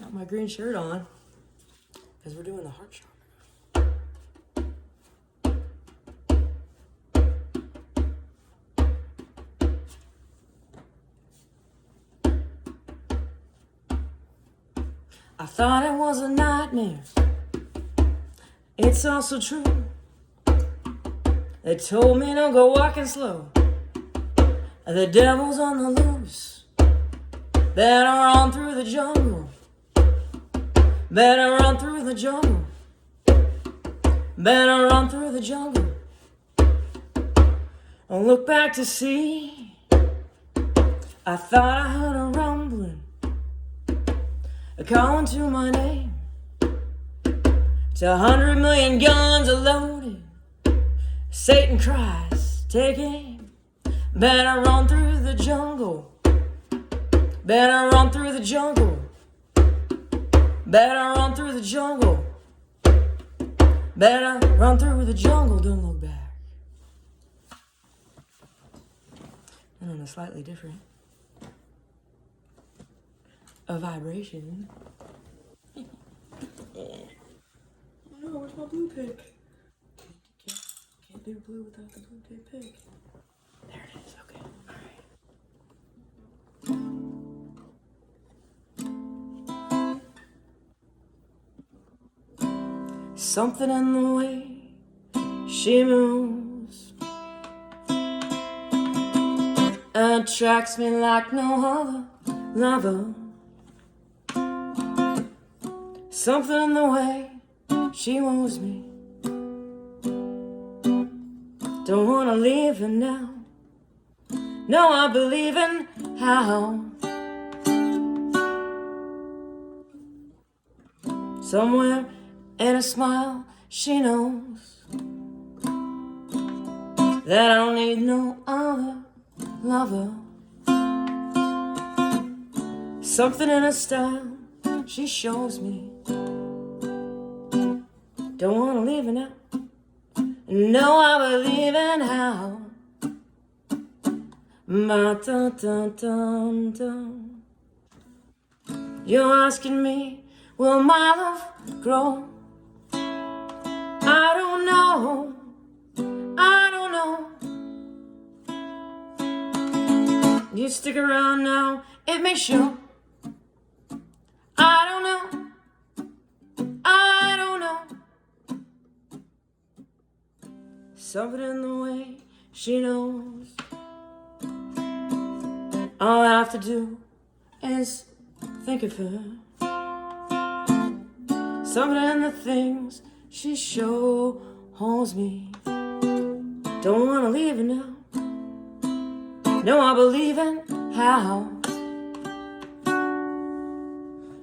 Got my green shirt on because we're doing the heart chakra. I thought it was a nightmare. It's also true. They told me to go walking slow. The devil's on the loose. Better run through the jungle. Better run through the jungle. Better run through the jungle. Don't look back to see. I thought I heard a rumbling calling to my name. It's 100 million guns are loaded. Satan cries, take aim. Better run through the jungle. Better run through the jungle. Better run through the jungle. Better run through the jungle, don't look back. And on a slightly different vibration. Oh no, where's my blue pick? Can't do blue without the blue tape pick. There it is, okay, alright. Something in the way she moves attracts me like no other lover. Something in the way she moves me. Don't wanna leave her now. No, I believe in how. Somewhere in a smile she knows that I don't need no other lover. Something in her style she shows me. Don't wanna leave her now. No, I believe in how. Ma-dun-dun-dun-dun. You're asking me, will my love grow? I don't know. I don't know. You stick around now, it may show. I don't know. I don't know. Something in the way she knows. All I have to do is think of her. Something in the things she shows me. Don't wanna leave her now. No, I believe in how.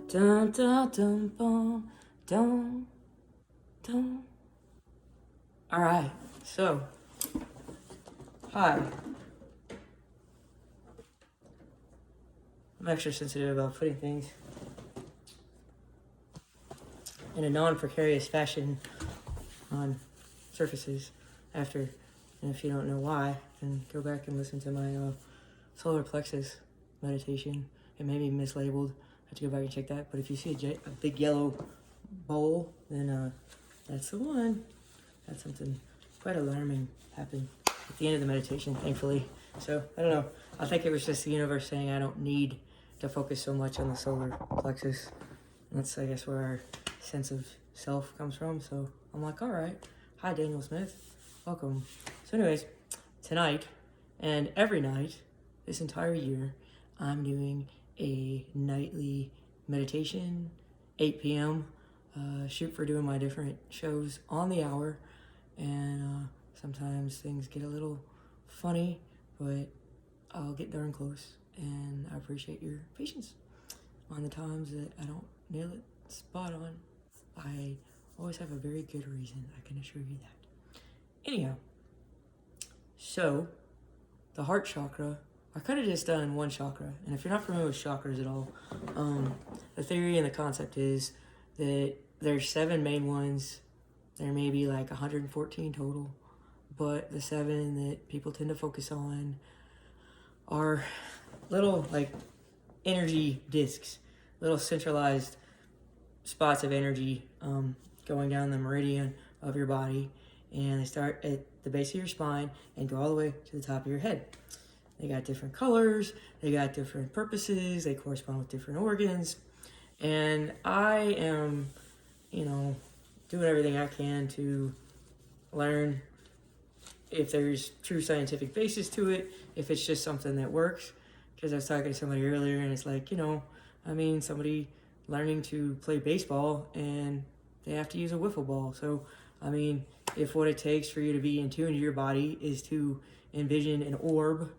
Dun dun dun dun dun dun. All right, so hi. I'm extra sensitive about putting things in a non-precarious fashion on surfaces after, and if you don't know why, then go back and listen to my solar plexus meditation. It may be mislabeled. I have to go back and check that. But if you see a big yellow bowl, then that's the one. Had something quite alarming happen at the end of the meditation, thankfully. So I don't know. I think it was just the universe saying I don't need to focus so much on the solar plexus. That's, I guess, where our sense of self comes from. So I'm like, all right. Hi, Daniel Smith. Welcome. So anyways, tonight and every night this entire year, I'm doing a nightly meditation, 8 p.m. Shoot for doing my different shows on the hour. And sometimes things get a little funny, but I'll get darn close. And I appreciate your patience on the times that I don't nail it spot on. I always have a very good reason, I can assure you that. Anyhow, so the heart chakra, I could have just done one chakra. And if you're not familiar with chakras at all, the theory and the concept is that there's 7 main ones. There may be like 114 total, but the 7 that people tend to focus on are little like energy discs, little centralized spots of energy going down the meridian of your body, and they start at the base of your spine and go all the way to the top of your head. They got different colors, they got different purposes, they correspond with different organs, and I am, doing everything I can to learn if there's true scientific basis to it, if it's just something that works. Because I was talking to somebody earlier, and it's like, somebody learning to play baseball and they have to use a wiffle ball. So, if what it takes for you to be in tune to your body is to envision an orb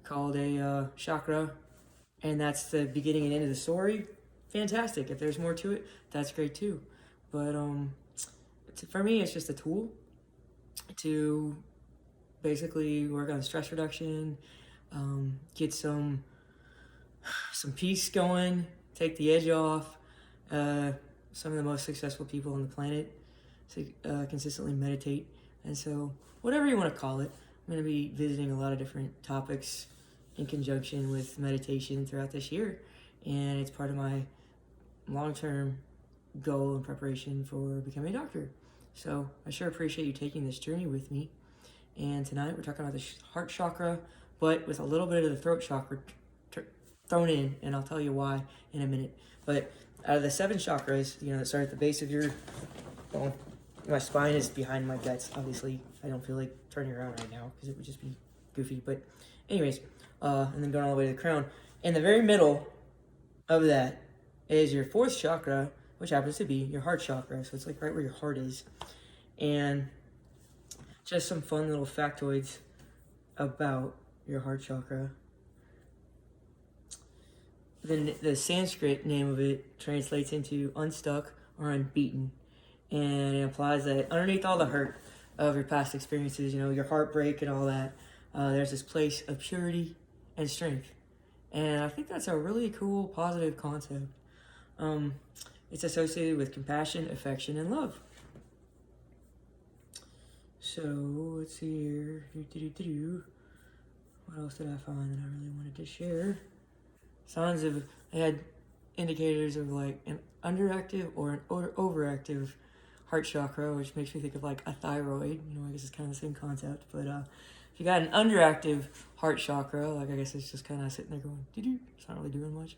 called a chakra, and that's the beginning and end of the story, fantastic. If there's more to it, that's great too. But for me, it's just a tool to basically work on stress reduction, get some peace going, take the edge off. Some of the most successful people on the planet consistently meditate. And so whatever you want to call it, I'm going to be visiting a lot of different topics in conjunction with meditation throughout this year. And it's part of my long-term goal and preparation for becoming a doctor. So I sure appreciate you taking this journey with me. And tonight we're talking about the heart chakra, but with a little bit of the throat chakra thrown in, and I'll tell you why in a minute. But out of the 7 chakras, that start at the base of your, my spine is behind my guts. Obviously, I don't feel like turning around right now because it would just be goofy. But anyways, and then going all the way to the crown. In the very middle of that is your 4th chakra, which happens to be your heart chakra. So it's like right where your heart is. And just some fun little factoids about your heart chakra. The Sanskrit name of it translates into unstuck or unbeaten. And it implies that underneath all the hurt of your past experiences, your heartbreak and all that, there's this place of purity and strength. And I think that's a really cool, positive concept. It's associated with compassion, affection, and love. So, let's see here. What else did I find that I really wanted to share? I had indicators of like an underactive or an overactive heart chakra, which makes me think of like a thyroid. I guess it's kind of the same concept. But if you got an underactive heart chakra, I guess it's just kind of sitting there going, doo-doo. It's not really doing much.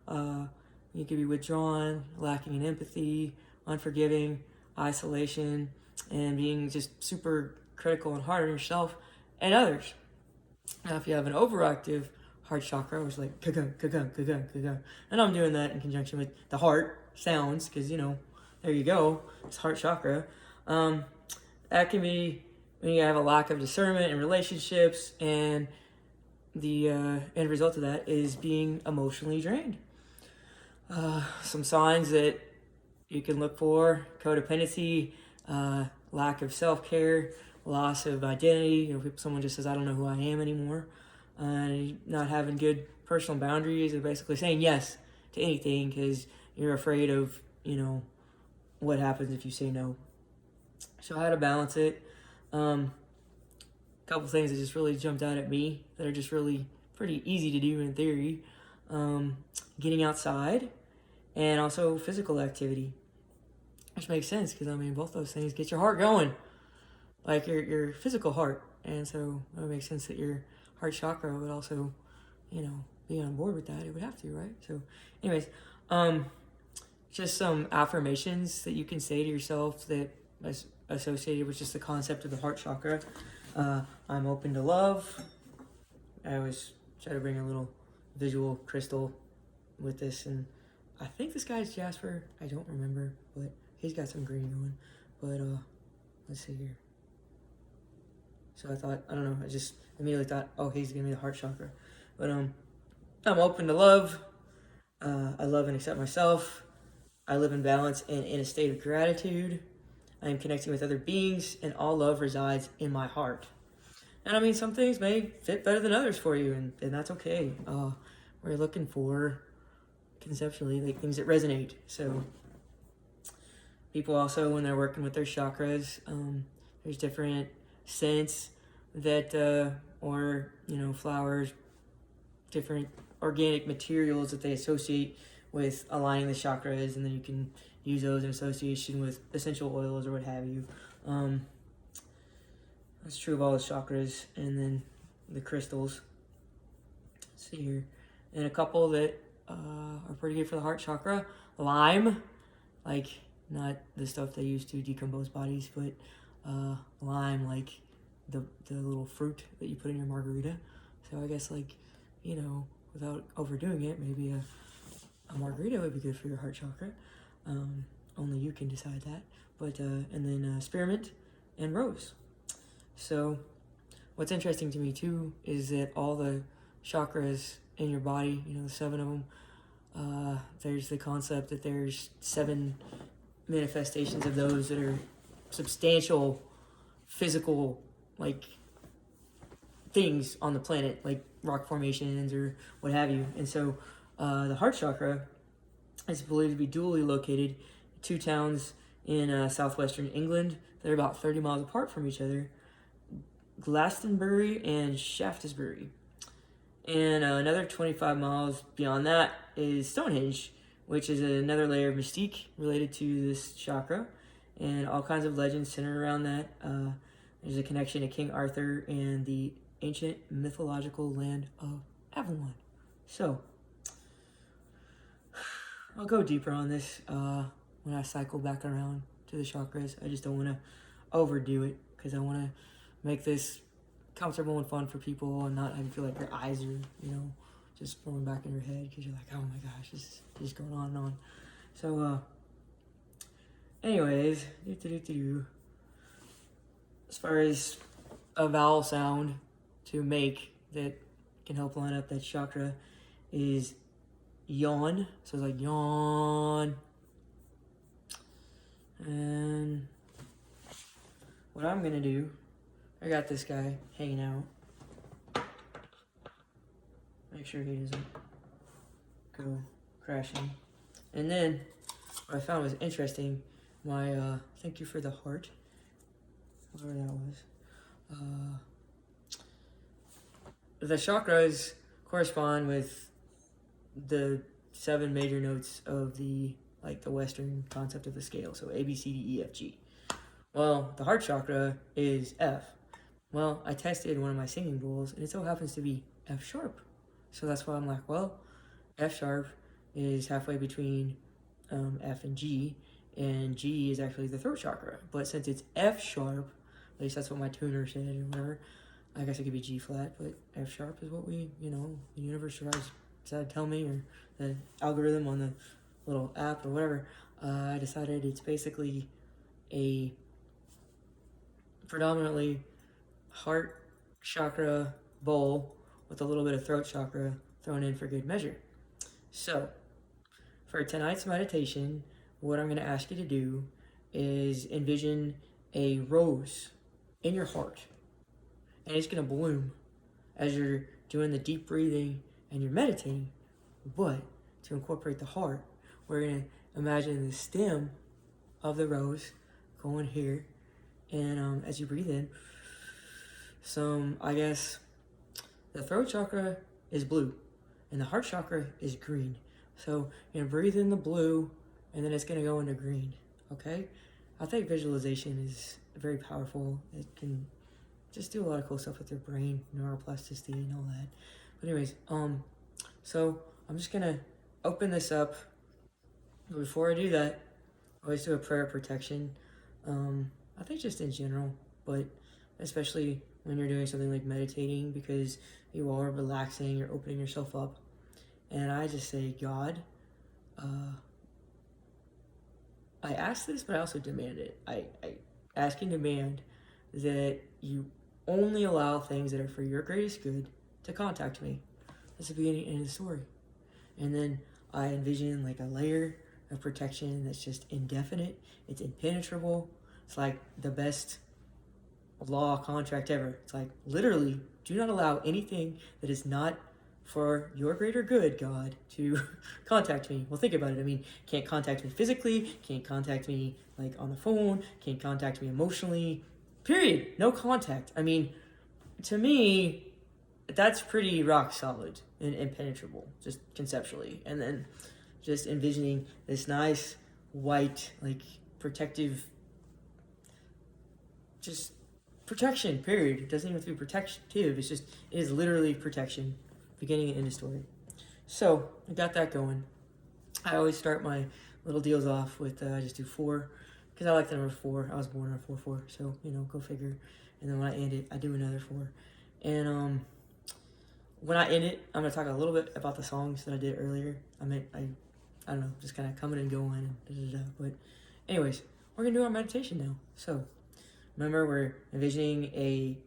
You could be withdrawn, lacking in empathy, unforgiving, isolation, and being just super critical and hard on yourself and others. Now, if you have an overactive heart chakra, which is like ka-gung, and I'm doing that in conjunction with the heart sounds, because there you go, it's heart chakra. That can be when you have a lack of discernment in relationships, and the end result of that is being emotionally drained. Some signs that you can look for: codependency, lack of self-care, loss of identity. Someone just says, I don't know who I am anymore. Not having good personal boundaries, or basically saying yes to anything because you're afraid of, what happens if you say no. So how to balance it. A couple things that just really jumped out at me that are just really pretty easy to do in theory. Getting outside, and also physical activity, which makes sense because both those things get your heart going, like your physical heart, and so it would make sense that your heart chakra would also, be on board with that. It would have to, right? So, anyways, just some affirmations that you can say to yourself that is associated with just the concept of the heart chakra. I'm open to love. I always try to bring a little visual crystal with this, and I think this guy's Jasper. I don't remember, but he's got some green going. But let's see here. So I just immediately thought, oh, he's gonna be the heart chakra. But I'm open to love. I love and accept myself. I live in balance and in a state of gratitude. I am connecting with other beings, and all love resides in my heart. And some things may fit better than others for you, and that's okay. We're looking for, conceptually, like things that resonate. So people also, when they're working with their chakras, there's different scents that, or, flowers, different organic materials that they associate with aligning the chakras, and then you can use those in association with essential oils or what have you. That's true of all the chakras, and then the crystals. Let's see here, and a couple that are pretty good for the heart chakra: lime, like not the stuff they use to decompose bodies, but lime, like the little fruit that you put in your margarita. So I guess, like, you know, without overdoing it, maybe a margarita would be good for your heart chakra. Only you can decide that. But and then spearmint and rose. So what's interesting to me too is that all the chakras in your body, you know, the 7 of them, there's the concept that there's 7 manifestations of those that are substantial physical, like, things on the planet, like rock formations or what have you. And so the heart chakra is believed to be dually located in 2 towns in southwestern England that are about 30 miles apart from each other: Glastonbury and Shaftesbury. And another 25 miles beyond that is Stonehenge, which is another layer of mystique related to this chakra, and all kinds of legends centered around that. There's a connection to King Arthur and the ancient mythological land of Avalon. So I'll go deeper on this when I cycle back around to the chakras. I just don't want to overdo it, because I want to make this comfortable and fun for people, and not have you feel like your eyes are, you know, just rolling back in your head because you're like, oh my gosh, this is just going on and on. So anyways, as far as a vowel sound to make that can help line up that chakra is yawn. So it's like yawn. And what I'm gonna do, I got this guy hanging out. Make sure he doesn't go crashing. And then what I found was interesting, my thank you for the heart, whatever that was. The chakras correspond with the 7 major notes of the, like, the Western concept of the scale. So A, B, C, D, E, F, G. Well, the heart chakra is F. Well, I tested one of my singing bowls, and it so happens to be F sharp. So that's why I'm like, well, F sharp is halfway between F and G is actually the throat chakra. But since it's F sharp, at least that's what my tuner said or whatever, I guess it could be G flat, but F sharp is what we, you know, the universe decided to tell me, or the algorithm on the little app or whatever. I decided it's basically a predominantly heart chakra bowl with a little bit of throat chakra thrown in for good measure. So for tonight's meditation, what I'm going to ask you to do is envision a rose in your heart, and it's going to bloom as you're doing the deep breathing and you're meditating. But to incorporate the heart, we're going to imagine the stem of the rose going here, and as you breathe in, I guess the throat chakra is blue and the heart chakra is green. So you're going to breathe in the blue, and then it's going to go into green. Okay? I think visualization is very powerful. It can just do a lot of cool stuff with your brain, neuroplasticity and all that. But anyways, so I'm just going to open this up. But before I do that, I always do a prayer of protection. I think just in general, but especially when you're doing something like meditating, because you are relaxing, you're opening yourself up. And I just say, God, I ask this, but I also demand it. I ask and demand that you only allow things that are for your greatest good to contact me. That's the beginning and end of the story. And then I envision like a layer of protection that's just indefinite. It's impenetrable. It's like the best law contract ever. It's like, literally, do not allow anything that is not for your greater good, God, to contact me. Well, think about it. I mean, can't contact me physically, can't contact me like on the phone, can't contact me emotionally, period. No contact. I mean, to me, that's pretty rock solid and impenetrable, just conceptually. And then just envisioning this nice white, like protective, just protection, period. It doesn't even have to be protective, it is literally protection, beginning and end of story. So I got that going. I always start my little deals off with, I just do 4, because I like the number 4. I was born on 4-4, so, go figure. And then when I end it, I do another 4. And when I end it, I'm going to talk a little bit about the songs that I did earlier. I don't know, just kind of coming and going and But anyways, we're going to do our meditation now. So remember, we're envisioning a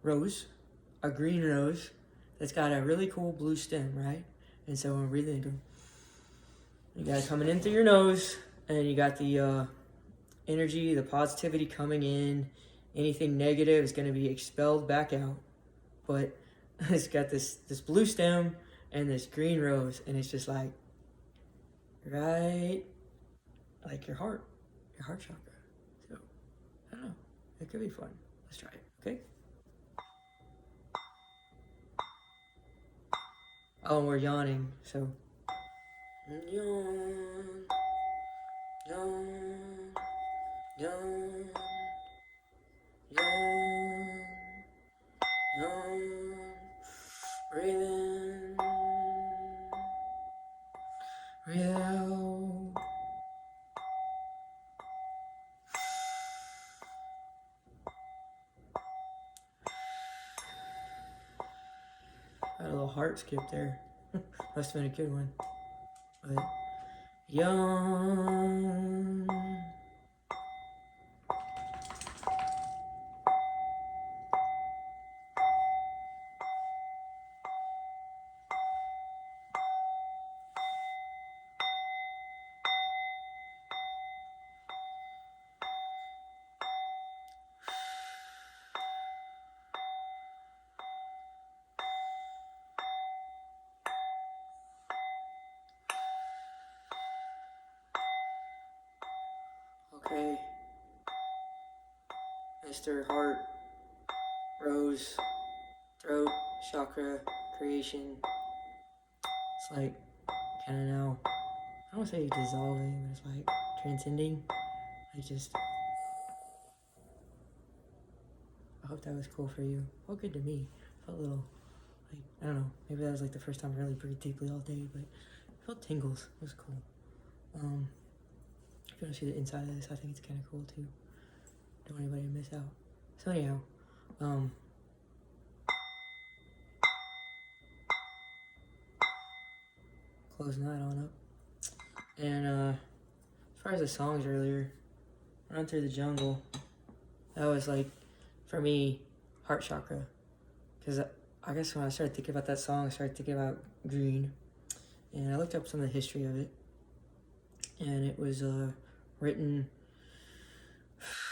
rose, a green rose, that's got a really cool blue stem, right? And so when we're breathing in, you got it coming in through your nose, and you got the energy, the positivity coming in. Anything negative is going to be expelled back out. But it's got this blue stem and this green rose, and it's just like, right, like your heart chakra. So, I don't know, it could be fun. Let's try it, okay? Oh, and we're yawning, so. Yawn, yawn, yawn, yawn, yawn. Breathe in, breathe out. Got a little heart skip there. Must have been a good one. But yawn. Okay, Mr. Heart, Rose, Throat, Chakra, Creation. It's like, kind of now, I don't want to say dissolving, but it's like transcending. I hope that was cool for you. Felt good to me. Felt a little, like, I don't know, maybe that was like the first time I really breathed deeply all day, but I felt tingles. It was cool. If you want to see the inside of this, I think it's kind of cool too. Don't want anybody to miss out. So anyhow, closing that on up. And as far as the songs earlier, Run Through the Jungle, that was like, for me, heart chakra. Because I guess when I started thinking about that song, I started thinking about green. And I looked up some of the history of it. And it was written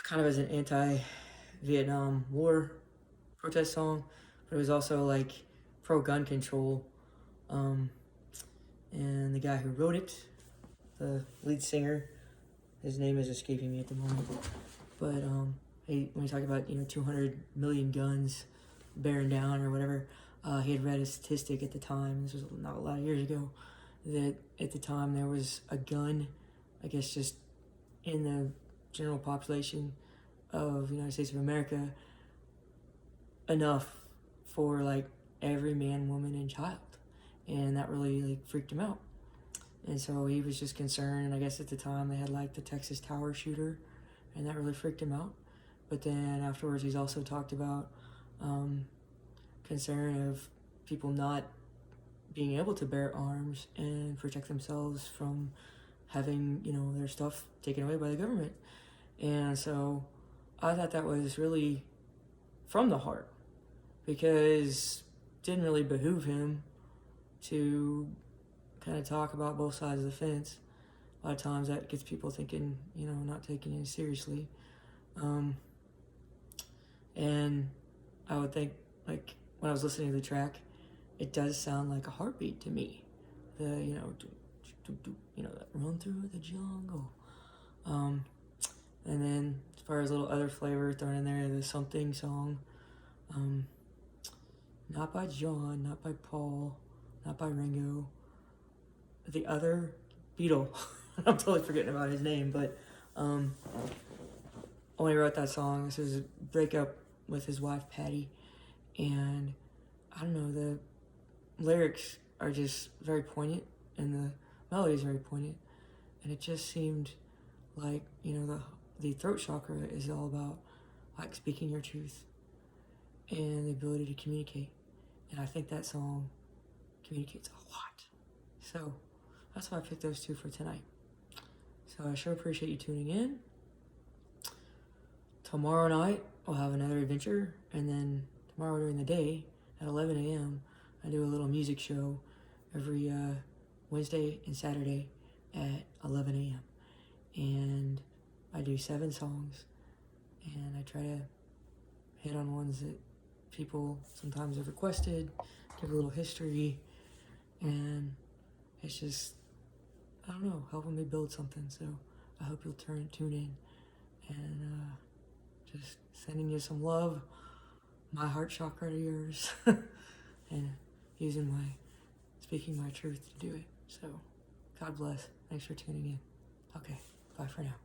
kind of as an anti-Vietnam War protest song, but it was also like pro-gun control. And the guy who wrote it, the lead singer, his name is escaping me at the moment, but when he talked about 200 million guns bearing down or whatever, he had read a statistic at the time, this was not a lot of years ago, that at the time there was a gun, I guess just in the general population of the United States of America, enough for like every man, woman, and child. And that really like freaked him out. And so he was just concerned, and I guess at the time they had like the Texas Tower shooter, and that really freaked him out. But then afterwards he's also talked about concern of people not being able to bear arms and protect themselves from having, their stuff taken away by the government. And so I thought that was really from the heart, because it didn't really behoove him to kind of talk about both sides of the fence. A lot of times that gets people thinking, not taking it seriously. And I would think, like, when I was listening to the track, it does sound like a heartbeat to me. That run through the jungle. And then as far as a little other flavor thrown in there, the Something song. Not by John, not by Paul, not by Ringo. the other Beatle, I'm totally forgetting about his name, but when he wrote that song, this was a breakup with his wife Patty, and I don't know, the lyrics are just very poignant, and the melody is very poignant, and it just seemed like, you know, the throat chakra is all about like speaking your truth and the ability to communicate, and I think that song communicates a lot. So that's why I picked those two for tonight. So I sure appreciate you tuning in. Tomorrow night we'll have another adventure, and then tomorrow during the day at 11 a.m. I do a little music show every Wednesday and Saturday at 11 a.m. And I do 7 songs, and I try to hit on ones that people sometimes have requested, give a little history, and it's just, I don't know, helping me build something. So I hope you'll tune in, and just sending you some love, my heart chakra to yours, and speaking my truth to do it. So God bless. Thanks for tuning in. Okay, bye for now.